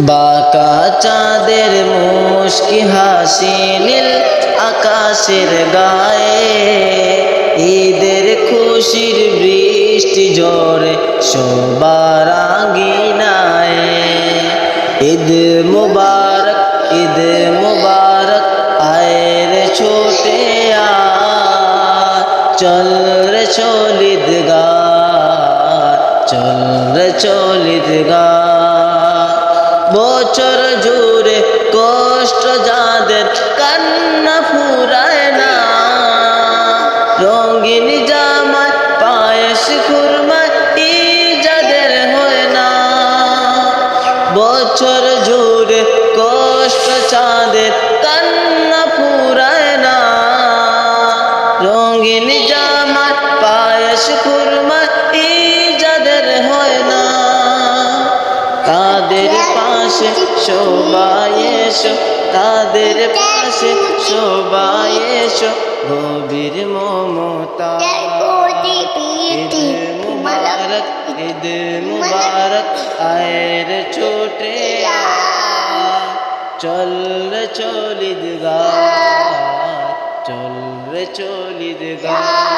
বাঁকা চাঁদের মুস্কি হাসি নীল আকাশের গায়ে, ঈদের খুশির বৃষ্টি ঝরে সবার আঙ্গিনায়। ঈদ মুবারক, ঈদ মুবারক, আয় রে ছোটে আয়, চল রে চল ঈদগাহ, চল রে চল ঈদগাহ। বছর জুড়ে কষ্ট যাদের কান্না ফুরায় না, রঙিন জামায় পায়েস খুরমায় ঈদ যাদের হয় না। বছর জুড়ে কষ্ট চাঁদের কান্না ফুরায় না, রঙিন জামায় পায়েস খুরমায় ঈদ যাদের হয় না। তাদের পাশে সবাই এসো, তাদের পাশে সবাই এসো, গভীর মমতা। ঈদ মুবারক, ঈদ মুবারক, আয় রে ছোটে আয়, চল রে চল ঈদগাহ, চল রে চল ঈদগাহ।